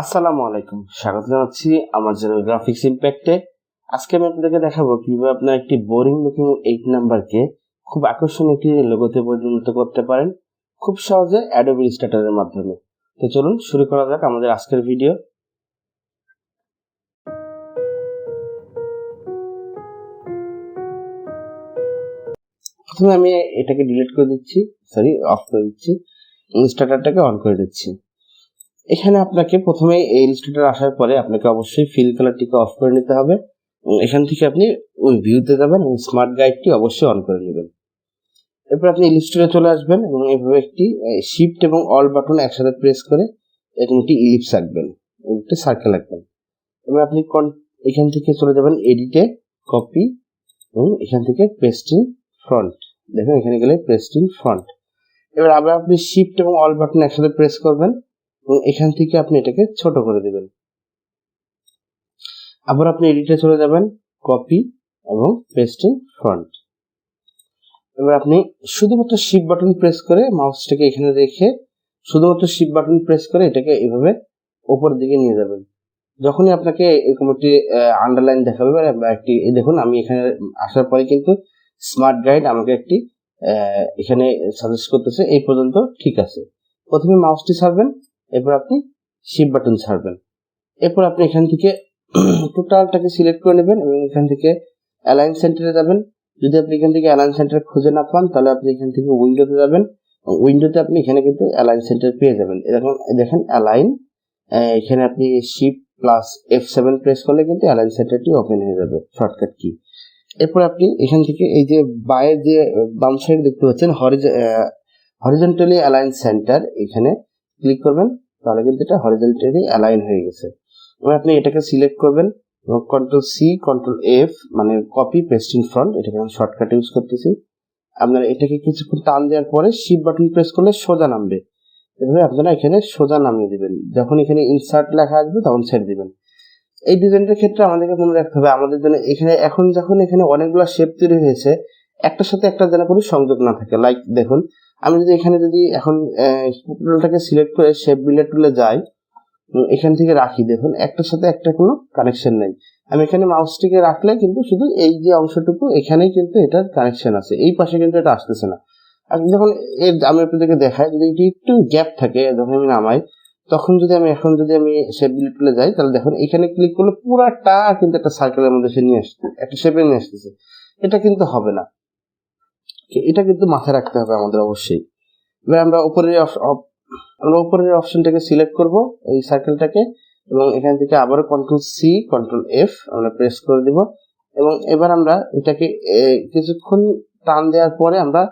আসসালামু আলাইকুম, স্বাগত জানাচ্ছি আমার চ্যানেল গ্রাফিক্স ইম্প্যাক্টে। আজকে আমি আপনাদেরকে দেখাবো কিভাবে আপনার একটি বোরিং লুকিং 8 নাম্বারকে খুব আকর্ষণীয় একটি লোগোতে পরিণত করতে পারেন খুব সহজে অ্যাডোবি ইলাস্ট্রেটরের মাধ্যমে। তো চলুন শুরু করা যাক আমাদের আজকের ভিডিও। প্রথমে আমি এটাকে ডিলিট করে দিচ্ছি, অফ করে দিচ্ছি, ইলাস্ট্রেটরটাকে অন করে দিচ্ছি। এখানে আপনাকে প্রথমে এই ইলাস্ট্রেটর আসার পরে আপনাকে অবশ্যই ফিল কালারটিকে অফ করে নিতে হবে। এখান থেকে আপনি ওই ভিউতে যাবেন এবং স্মার্ট গাইডটি অবশ্যই অন করে নেবেন। এরপর আপনি ইলাস্ট্রেটরে চলে আসবেন এবং এভাবে একটি শিফট এবং অল বাটন একসাথে প্রেস করে এরকম একটি ইলিপস আঁকবেন, একটি সার্কেল আঁকবেন। এবার আপনি এখান থেকে চলে যাবেন এডিটে, কপি এবং এখান থেকে পেস্টিং ফ্রন্ট। দেখুন এখানে গেলে পেস্টিং ফ্রন্ট। এবার আবার আপনি শিফট এবং অল বাটন একসাথে প্রেস করবেন এবং এখান থেকে আপনি এটাকে ছোট করে দেবেন। আবার আপনি এডিটে চলে যাবেন, কপি এবং পেস্টিং ফ্রন্ট। এবার আপনি শুধুমাত্র শিফট বাটন প্রেস করে মাউসটাকে এখানে রেখে শুধুমাত্র শিফট বাটন প্রেস করে এটাকে এভাবে উপরের দিকে নিয়ে যাবেন। যখনই আপনাকে এরকম একটি আন্ডারলাইন দেখাবে বা একটি দেখুন আমি এখানে আসার পরে কিন্তু স্মার্ট গাইড আমাকে একটি এখানে সাজেস্ট করতেছে এই পর্যন্ত ঠিক আছে। প্রথমে মাউসটি ছাড়বেন, এরপর আপনি শিফট বাটন ছাড়বেন। এরপর আপনি এখান থেকে টোটালটাকে সিলেক্ট করে নেবেন এবং এখান থেকে অ্যালাইন সেন্টারে যাবেন। যদি আপনি এখান থেকে অ্যালাইন সেন্টার খুঁজে না পান তাহলে আপনি এখান থেকে উইন্ডোতে যাবেন। উইন্ডোতে আপনি এখানে কিন্তু অ্যালাইন সেন্টার পেয়ে যাবেন। এরকম দেখেন অ্যালাইন, এখানে আপনি শিফট প্লাস F7 প্রেস করলে কিন্তু অ্যালাইন সেন্টারটি ওপেন হয়ে যাবে, শর্টকাট কি। এরপর আপনি এখান থেকে এই যে বায়ের যে বাম সাইড দেখতে পাচ্ছেন হরিজন্টালি অ্যালাইন সেন্টার, এখানে ক্লিক করবেন, তাহলে কিন্তু এটা হরিজন্টালি অ্যালাইন হয়ে গেছে। এবার আপনি এটাকে সিলেক্ট করবেন এবং কন্ট্রোল সি কন্ট্রোল এফ মানে কপি পেস্ট ইন ফ্রন্ট, এটাকে আমি শর্টকাট ইউজ করতেছি। আপনারা এটাকে কিছুক্ষণ টান দেওয়ার পরে শিফট বাটন প্রেস করলে সোজা নামবে। এভাবে আপনারা এখানে সোজা নামিয়ে দিবেন। যখন এখানে ইনসার্ট লেখা আসবে তখন ছেড়ে দিবেন। এই ডিজাইনটার ক্ষেত্রে আমাদেরকে মনে রাখতে হবে আমাদের জন্য এখানে এখন যখন এখানে অনেকগুলো শেপ তৈরি হয়েছে একটার সাথে একটা যেন কোনো সংযোগ না থাকে। লাইক দেখুন আমি যদি এখানে যদি এখন টুলটাকে সিলেক্ট করে শেপ বিল্ডার টুলে যাই, এখান থেকে রাখি, দেখুন একটার সাথে একটা কোনো কানেকশন নেই। আমি এখানে মাউসটিকে রাখলে কিন্তু শুধু এই যে অংশটুকু এখানেই কিন্তু এটার কানেকশন আছে, এই পাশে কিন্তু এটা আসতেছে না। আর যখন আমি আপনাদেরকে দেখাই যদি এটি একটু গ্যাপ থাকে যখন আমি নামাই, তখন যদি আমি শেপ বিল্ড টুলে যাই তাহলে দেখুন এখানে ক্লিক করলে পুরাটা কিন্তু একটা সার্কেলের মধ্যে সে নিয়ে আসছে, একটা শেপে নিয়ে আসতেছে। এটা কিন্তু হবে না, এটা কিন্তু মাথায় রাখতে হবে আমাদের অবশ্যই। এবার আমরা উপরের অপশনটাকে সিলেক্ট করব এই সার্কেলটাকে এবং এখান থেকে আবারও কন্ট্রোল সি কন্ট্রোল এফ আমরা প্রেস করে দিব এবং এবার আমরা এটাকে কিছুক্ষণ টান দেওয়ার পরে আমরা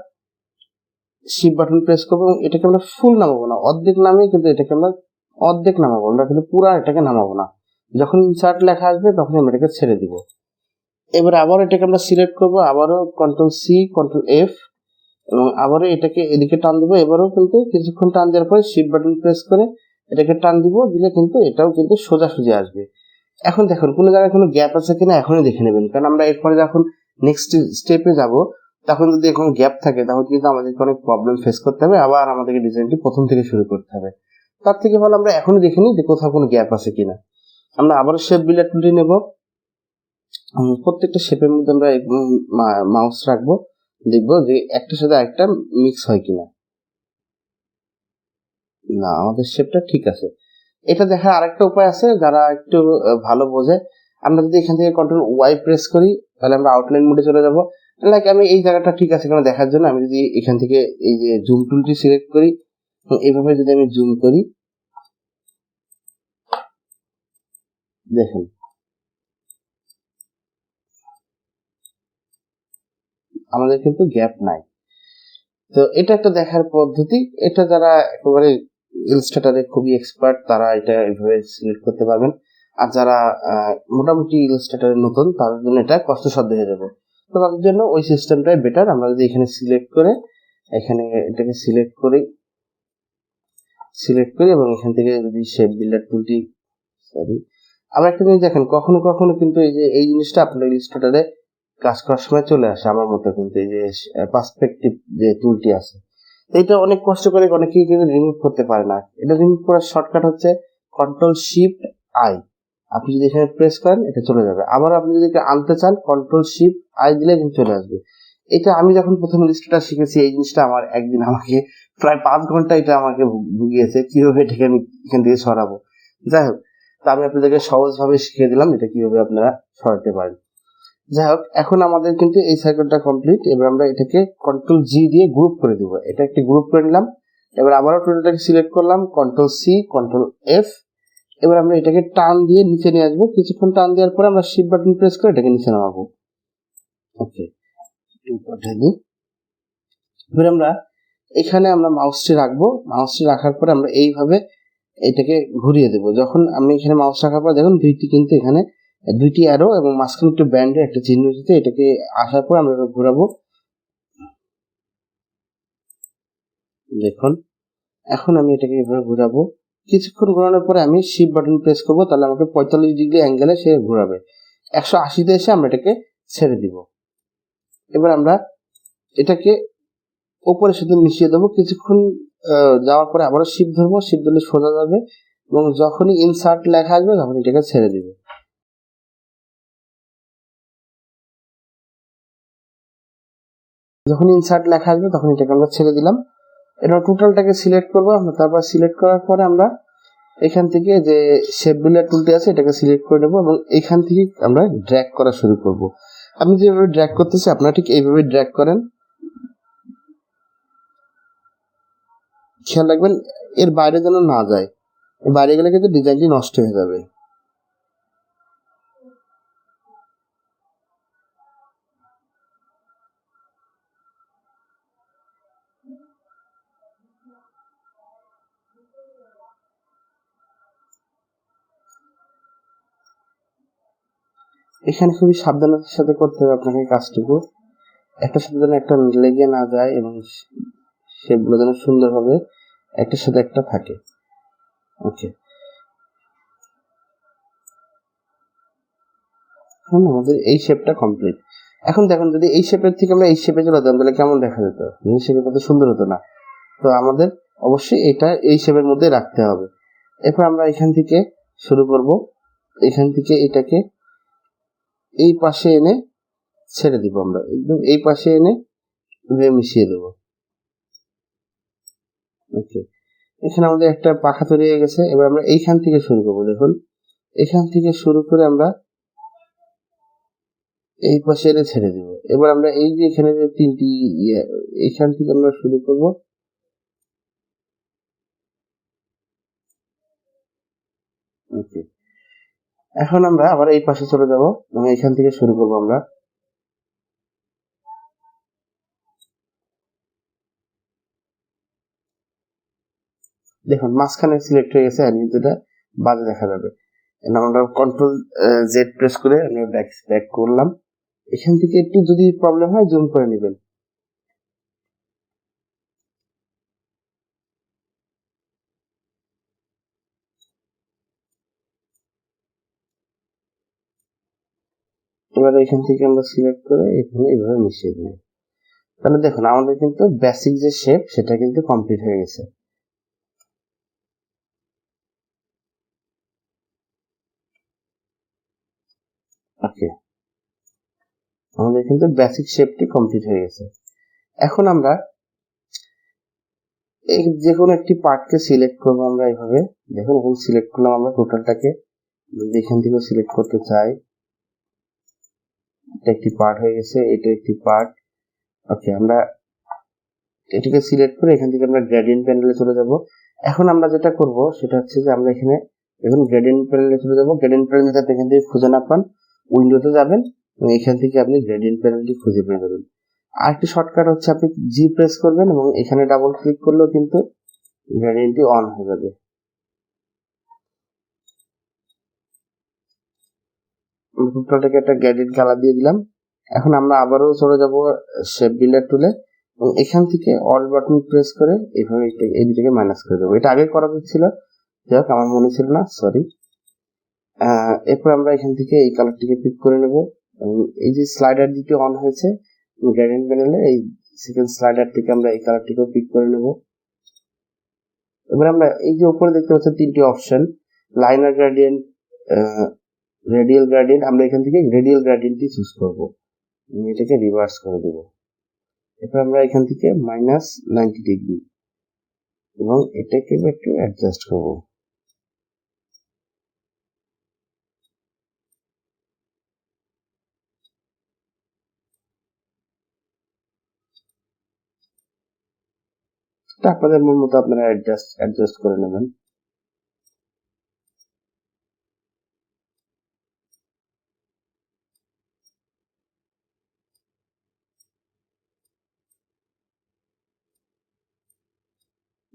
শিফট বাটন প্রেস করবো এবং এটাকে আমরা ফুল নামাবো না, অর্ধেক নামিয়ে কিন্তু এটাকে আমরা অর্ধেক নামাবো, আমরা কিন্তু পুরো এটাকে নামাবো না। যখন ইনসার্ট লেখা আসবে তখন আমরা এটাকে ছেড়ে দিব। এবার আবারও এটাকে আমরা সিলেক্ট করবো, আবারও কন্ট্রোল সি কন্ট্রোল এফ এবং আবারও এটাকে এদিকে টান দিব। এবারও কিন্তু কিছুক্ষণ টান দেওয়ার পরে শিফট বাটন প্রেস করে এটাকে টান দিব, দিলে কিন্তু এটাও কিন্তু সোজাসুজি আসবে। এখন দেখুন কোনো জায়গায় কোনো গ্যাপ আছে কিনা এখনই দেখে নেবেন, কারণ আমরা এরপরে যখন নেক্সট স্টেপে যাব তখন যদি এখন গ্যাপ থাকে তাহলে কিন্তু আমাদেরকে অনেক প্রবলেম ফেস করতে হবে, আবার আমাদেরকে ডিজাইনটি প্রথম থেকে শুরু করতে হবে। তার থেকে ভালো আমরা এখনই দেখে নিই যে কোথাও কোনো গ্যাপ আছে কিনা। আমরা আবারও শেপ বিল্ডার টুলটি নেব, প্রত্যেকটা শেপের মধ্যে আমরা মাউস রাখবো, দেখবো যে একটার সাথে একটা মিক্স হয় কিনা। না, আমাদের শেপটা ঠিক আছে। এটা দেখার আরেকটা উপায় আছে, যারা একটু ভালো বোঝে, আমরা যদি এখান থেকে কন্ট্রোল ওয়াই প্রেস করি তাহলে আমরা আউটলাইন মোডে চলে যাব। লাইক আমি এই জায়গাটা ঠিক আছে কিনা দেখার জন্য আমি যদি এখান থেকে এই যে জুম টুলটি সিলেক্ট করি, এইভাবে যদি আমি জুম করি, দেখুন আমাদের কিন্তু গ্যাপ নাই। তো এটা একটা দেখার পদ্ধতি, এটা যারা একেবারে ইলাস্ট্রেটরে খুবই এক্সপার্ট তারা এটা এইভাবে সিলেক্ট করতে পারবেন। আর যারা মোটামুটি ইলাস্ট্রেটরে নতুন তাদের জন্য এটা কষ্টসাধ্য হয়ে যাবে। তো তাদের জন্য ওই সিস্টেমটাই বেটার। আমরা যদি এখানে সিলেক্ট করে এখানে এটাকে সিলেক্ট করি এবং এখান থেকে যদি শেপ বিল্ডার টুলটি আমরা একটা জিনিস দেখেন, কখনো কখনো কিন্তু এই যে এই জিনিসটা আপনার ইলাস্ট্রেটরে কাজ করার সময় চলে আসে আমার মতে, কিন্তু এই যে পার্সপেক্টিভ যে টুলটি আছে এটা অনেক কষ্ট করে অনেকেই কিন্তু রিমুভ করতে পারে না। এটা রিমুভ করার শর্টকাট হচ্ছে কন্ট্রোল শিফট আই, আপনি যদি এখানে প্রেস করেন এটা চলে যাবে। আবার আপনি যদি আনতে চান কন্ট্রোল শিফট আই দিলে কিন্তু চলে আসবে। এটা আমি যখন প্রথম ইলাস্ট্রেটর শিখেছি এই জিনিসটা আমার একদিন আমাকে প্রায় 5 ঘন্টা এটা আমাকে ভুগিয়েছে, কিভাবে এটাকে আমি এখান থেকে সরাবো। যাই হোক, তা আমি আপনাদেরকে সহজভাবে শিখিয়ে দিলাম এটা কিভাবে আপনারা সরাতে পারেন। যাই হোক, এখন আমাদের কিন্তু এই সাইকেলটা কমপ্লিট। এবার আমরা এটাকে কন্ট্রোল জি দিয়ে গ্রুপ করে দিব। এটা একটি গ্রুপ করে নিলাম। এবার আবারও টোটালটাকে সিলেক্ট করলাম, কন্ট্রোল সি, কন্ট্রোল এফ। এবার আমরা এটাকে টান দিয়ে নিচে নিয়ে আসবো। কিছুক্ষণ টান দেওয়ার পরে আমরা শিফট বাটন প্রেস করে এটাকে নিচে নামাবো। ওকে, এবার আমরা এখানে আমরা মাউসটি রাখবো। মাউসটি রাখার পরে আমরা এইভাবে এটাকে ঘুরিয়ে দেবো। যখন আমি এখানে মাউস রাখার পর দেখুন দুইটি কিন্তু এখানে দুইটি অ্যারো এবং মাঝখানে একটু ব্যান্ডে একটা চিহ্ন এসেছে। এটাকে আসার পর আমরা ঘোরাবো। দেখুন এখন আমি এটাকে এভাবে ঘোরাবো। কিছুক্ষণ ঘোরানোর পরে আমি শিফট বাটন প্রেস করবো, তাহলে আমাকে 45 ডিগ্রি অ্যাঙ্গেলে সে ঘোরাবে। 180-তে এসে আমরা এটাকে ছেড়ে দিব। এবার আমরা এটাকে উপরের সাথে মিশিয়ে দেবো। কিছুক্ষণ যাওয়ার পরে আবারও শিফট ধরবো, শিফট ধরলে সোজা যাবে এবং যখনই ইনসার্ট লেখা আসবে তখন এটাকে ছেড়ে দিব। যখন ইনসার্ট লেখা আসবে তখন এটাকে আমরা ছেড়ে দিলাম। এবার টোটালটাকে সিলেক্ট করবো আমরা। তারপর সিলেক্ট করার পরে আমরা এখান থেকে যে শেপ বিল্ডার টুলটি আছে এটাকে সিলেক্ট করে নেবো এবং এখান থেকে আমরা ড্র্যাগ করা শুরু করব। আমি যেভাবে ড্র্যাগ করতেছি আপনারা ঠিক এইভাবে ড্র্যাগ করেন। খেয়াল রাখবেন এর বাইরে যেন না যায়, বাইরে গেলে কিন্তু ডিজাইনটি নষ্ট হয়ে যাবে। এখানে খুবই সাবধানতার সাথে করতে হবে আপনাকে কাজটুকু। একটার সাথে যেন একটা লেগে না যায় এবং শেপগুলো যেন সুন্দরভাবে একটার সাথে একটা থাকে। ওকে, আমাদের এই শেপটা কমপ্লিট। এখন দেখুন যদি এই শেপের থেকে আমরা এই শেপে চলে যেতাম তাহলে কেমন দেখা যেত? এই শেপে কত সুন্দর হতো না? তো আমাদের অবশ্যই এটা এই শেপের মধ্যে রাখতে হবে। এরপর আমরা এখান থেকে শুরু করব। এখান থেকে এটাকে এই পাশে এনে ছেড়ে দিব। আমরা একদম এই পাশে এনে মিশিয়ে দেব। ওকে, এখানে আমাদের একটা পাখা তৈরি হয়ে গেছে। এবার আমরা এইখান থেকে শুরু করবো। দেখুন এখান থেকে শুরু করে আমরা এই পাশে এনে ছেড়ে দিব। এবার আমরা এই যে এখানে যে তিনটি এইখান থেকে আমরা শুরু করব। ওকে, এখন আমরা আবার এই পাশে চলে যাব এবং এখান থেকে শুরু করব আমরা। দেখুন মাঝখানে সিলেক্ট হয়ে গেছে, আর কিন্তু এটা বাজে দেখা যাবে। আমরা কন্ট্রোল জেড প্রেস করে আমরা ব্যাক করলাম। এখান থেকে একটু যদি প্রবলেম হয় জুম করে নেবেন। এবার এখান থেকে আমরা সিলেক্ট করে এখানে এইভাবে মিশিয়ে দিই। তাহলে দেখুন আমাদের কিন্তু বেসিক যে শেপ সেটা কিন্তু কমপ্লিট হয়ে গেছে। ওকে, আমাদের কিন্তু বেসিক শেপটি কমপ্লিট হয়ে গেছে। এখন আমরা এই যে কোনো একটি পার্টকে সিলেক্ট করবো আমরা এইভাবে। দেখুন এখন সিলেক্ট করলাম আমরা টোটালটাকে। যদি এখান থেকে সিলেক্ট করতে চাই, এটা একটি পার্ট হয়ে গেছে, এটা একটি পার্ট। ওকে, আমরা এটাকে সিলেক্ট করে এখান থেকে আমরা গ্রেডিয়েন্ট প্যানেলে চলে যাব। এখন আমরা যেটা করব সেটা হচ্ছে যে আমরা এখানে এখন গ্রেডিয়েন্ট প্যানেলে চলে যাব। গ্রেডিয়েন্ট প্যানেল যাতে এখান থেকে খুঁজে না পান, উইন্ডোতে যাবেন এবং এখান থেকে আপনি গ্রেডিয়েন্ট প্যানেলটি খুঁজে পেয়ে যাবেন। আরেকটি শর্টকাট হচ্ছে আপনি জি প্রেস করবেন এবং এখানে ডাবল ক্লিক করলেও কিন্তু গ্রেডিয়েন্টটি অন হয়ে যাবে। টোটালটাকে একটা গ্রেডিয়েন্ট কালার দিয়ে দিলাম। এখন আমরা আবারও চলে যাব শেপ বিল্ডার টুলে এবং এখান থেকে অল বাটন প্রেস করে এইভাবে এই দুটোকে মাইনাস করে দেবো। এটা আগে করা ছিল, যাই হোক আমার মনে ছিল না, সরি। এরপর আমরা এখান থেকে এই কালারটিকে পিক করে নেব এবং এই যে স্লাইডার দুটি অন হয়েছে গ্রেডিয়েন্ট প্যানেলে, এই সেকেন্ড স্লাইডার থেকে আমরা এই কালারটিকেও পিক করে নেব। এবার আমরা এই যে উপরে দেখতে পাচ্ছি তিনটি option, liner gradient, radial gradient, আমরা এখান থেকে রেডিয়াল গ্রেডিয়েন্টটি চুজ করব। আমি এটাকে রিভার্স করে দেব। এরপর আমরা এখান থেকে -90 ডিগ্রি এবং এটাকে একটু অ্যাডজাস্ট করব। আপনাদের মন মতো আপনারা অ্যাডজাস্ট করে নেবেন।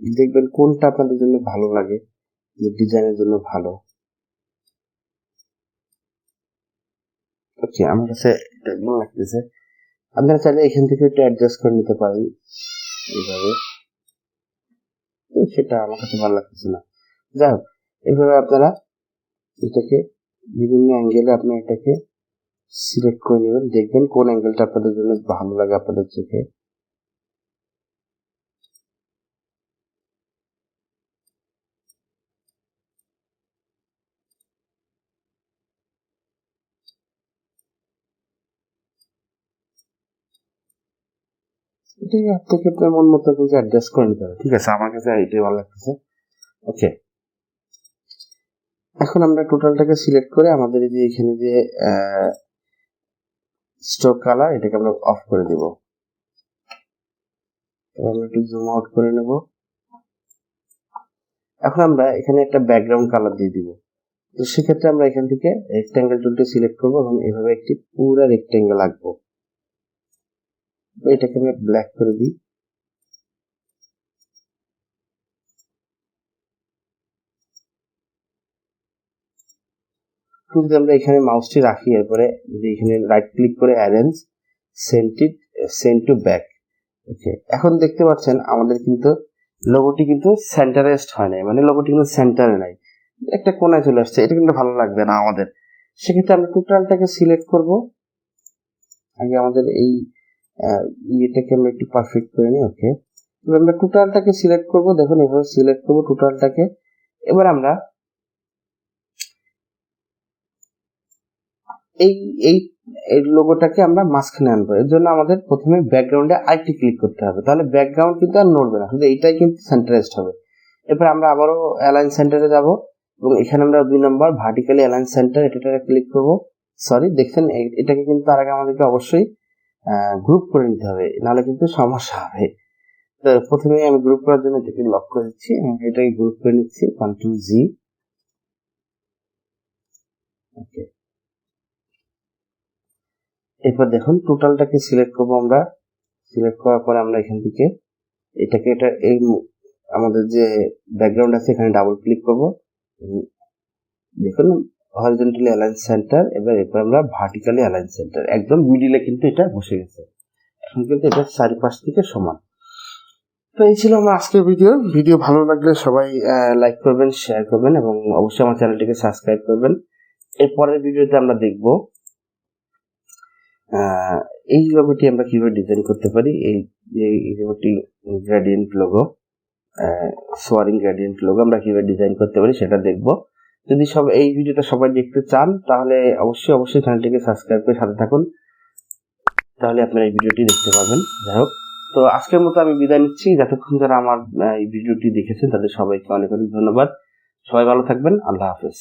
দেখবেন কোনটা আপনাদের জন্য ভালো লাগে, ডিজাইনের জন্য ভালো। ওকে, আমার কাছে এটা ভালো লাগতেছে। আপনারা চাইলে এখান থেকে একটু অ্যাডজাস্ট করে নিতে পারেন এইভাবে। সেটা আমার কাছে ভালো লাগতেছে না। যাই হোক, এইভাবে আপনারা এটাকে বিভিন্ন অ্যাঙ্গেলে আপনারা এটাকে সিলেক্ট করে নেবেন। দেখবেন কোন অ্যাঙ্গেলটা আপনাদের জন্য ভালো লাগে আপনাদের চোখে। এটাকে আপনাকে আপনার মন মতো কিন্তু অ্যাডজাস্ট করে নিতে হবে। ঠিক আছে, আমার কাছে এটাই ভালো লাগতেছে। ওকে, এখন আমরা টোটালটাকে সিলেক্ট করে আমাদের যে এখানে যে স্ট্রোক কালার, এটাকে আমরা অফ করে দিব। আমরা একটু জুম আউট করে নেব। এখন আমরা এখানে একটা ব্যাকগ্রাউন্ড কালার দিয়ে দিব। তো সেক্ষেত্রে আমরা এখান থেকে রেক্ট্যাঙ্গেল টুলটি সিলেক্ট করব এবং এভাবে একটি পুরো রেক্ট্যাঙ্গেল আঁকবো। এটাকে আমরা ব্ল্যাক করে দিই। যদি আমরা এখানে মাউসটি রাখি, এরপরে যদি এখানে রাইট ক্লিক করে অ্যারেঞ্জ সেন্ড টু ব্যাক। ওকে, এখন দেখতে পাচ্ছেন আমাদের কিন্তু লোগোটি কিন্তু সেন্টারেস্ট হয় নাই, মানে লোগোটি কিন্তু সেন্টারে নাই, একটা কোনায় চলে আসছে। এটা কিন্তু ভালো লাগবে না আমাদের। সেক্ষেত্রে আমরা টোটালটাকে সিলেক্ট করব। আগে আমাদের এই ইয়েটাকে আমরা একটু পারফেক্ট করে নিই। ওকে, এবার আমরা টোটালটাকে সিলেক্ট করব। দেখুন এভাবে সিলেক্ট করব টোটালটাকে। এবার আমরা এই এই লোগোটাকে আমরা মাঝখানে আনবো। এর জন্য আমাদের প্রথমে ব্যাকগ্রাউন্ডে আইটি ক্লিক করতে হবে, তাহলে ব্যাকগ্রাউন্ড কিন্তু আর নড়বে না, শুধু এইটাই কিন্তু সেন্টারাইজড হবে। এরপর আমরা আবারও অ্যালাইন সেন্টারে যাব এবং এখানে আমরা 2 নম্বর ভার্টিক্যালি অ্যালাইন সেন্টার, এটাতে ক্লিক করব। সরি, দেখছেন এটাকে কিন্তু তার আগে আমাদেরকে অবশ্যই গ্রুপ করে নিতে হবে, নাহলে কিন্তু সমস্যা হবে। তো প্রথমে আমি গ্রুপ করার জন্য এটাকে লক করে দিচ্ছি এবং এটাকে গ্রুপ করে নিচ্ছি, কন্ট্রোল জি। ওকে, এরপর দেখুন টোটালটাকে সিলেক্ট করবো আমরা। সিলেক্ট করার পরে আমরা এখান থেকে এটা এই আমাদের যে ব্যাকগ্রাউন্ড আছে এখানে ডাবল ক্লিক করব। দেখুন হরিজন্টালি অ্যালাইন সেন্টার। এরপর আমরা ভার্টিক্যালি অ্যালাইন সেন্টার, একদম মিডিলে কিন্তু এটা বসে গেছে। এখন কিন্তু এটা চারিপাশ থেকে সমান। তো এই ছিল আমার আজকের ভিডিও ভালো লাগলে সবাই লাইক করবেন, শেয়ার করবেন এবং অবশ্যই আমার চ্যানেলটিকে সাবস্ক্রাইব করবেন। এর পরের ভিডিওতে আমরা দেখব এই লোগোটি আমরা কিভাবে ডিজাইন করতে পারি। এই লোগোটি gradient logo, soaring gradient logo আমরা কিভাবে ডিজাইন করতে পারি সেটা দেখব। যদি এই ভিডিওটা সবাই দেখতে চান তাহলে অবশ্যই চ্যানেলটিকে সাবস্ক্রাইব করে সাথে থাকুন, তাহলে আপনারা এই ভিডিওটি দেখতে পাবেন। যাই হোক, তো আজকের মতো আমি বিদায় নিচ্ছি। যতক্ষণ যারা আমার এই ভিডিওটি দেখেছেন তাদের সবাইকে অনেক অনেক ধন্যবাদ। সবাই ভালো থাকবেন। আল্লাহ হাফেজ।